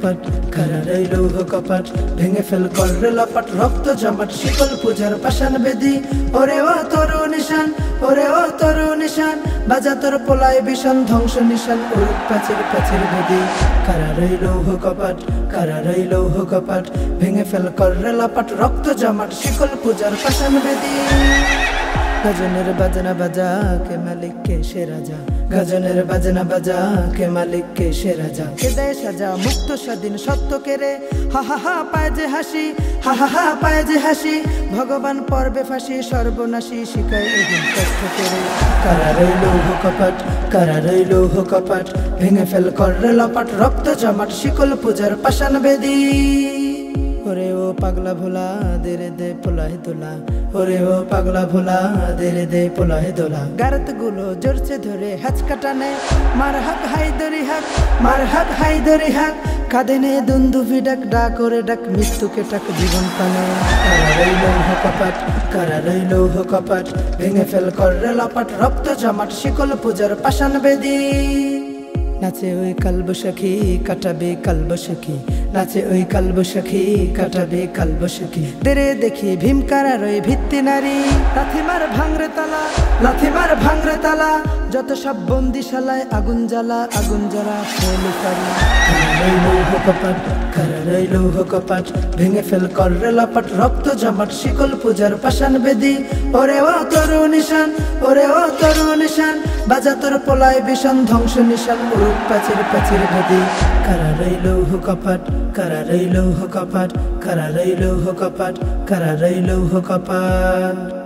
কপাট কারারাই লৌহ কপাট ভেঙে ফেল কররে লপাট রক্ত জমাট শিকল পূজার পাষাণ বেদি ওরে ও তরু নিশান ওরে ও তরু নিশান বাজা তোর পোলায় বিষণ ধ্বংস নিশান উড়ুক প্যাচের প্যাচের বেদি কারারাই লৌহ কপাট কারারাই লৌহ কপাট ভেঙে ফেল কররে লপাট রক্ত জমাট শিকল পূজার পাষাণ বেদি গজনের বাজনা বাজা কে মালিক কে সে রাজা গজনের বাজনা বাজা কে মালিক কে সে রাজা কে দেয় সাজা মুক্ত স্বাধীন সত্য কেরে হা হা হা পায় যে হাসি হা হা হা পায় যে হাসি ভগবান পর্বে ফাঁসি সর্বনাশী শিখায় এদিন কষ্ট করে কারারাই লৌহ কপাট কারারাই লৌহ কপাট ভেঙে ফেল কররে লপাট রক্ত জমাট শিকল পূজার পাষাণ বেদি ওরে ও পাগলা ভোলা দেরে দে পোলাহে দোলা ওরে ও পাগলা ভোলা দেরে দে পোলাহে দোলা গারত গুলো জোরছে ধরে হাঁচকা টানে মার হাক হাইদরি হাক মার হাক হাইদরি হাক কাঁধে নে দুন্দুভি ডাক ডাক করে ডাক মৃত্যুকে ডাক জীবন পানে কারারাই লৌহ কপাট কারারাই লৌহ কপাট ভেঙে ফেল কররে লপাট রক্ত জমাট শিকল পূজার পাষাণ বেদি নাচে ওই কালবৈশাখী কাটাবে কালবৈশাখী নাচে ওই কালবৈশাখী কাটাবে কালবৈশাখী দেরে দেখি ভীমকারার ওই ভিত্তি নারী লাথিমার ভাঙরে তালা লাথিমার ভাঙরে তালা যত সব বন্দিশালায় আগুন জ্বালা আগুন জ্বালা ফেলে পারি কারারাই লৌহ কপাট কারারাই লৌহ কপাট ভেঙে ফেল কররে লপাট রক্ত জমাট শিকল পূজার পাষাণ বেদি ওরে ও তরু নিশান ওরে ও তরু নিশান বাজা তোর পোলায় বিষণ ধ্বংস নিশান উড়ুক প্যাচের প্যাচের বেদি কারারাই লৌহ কপাট কারারাই লৌহ কপাট কারারাই লৌহ কপাট কারারাই লৌহ কপাট।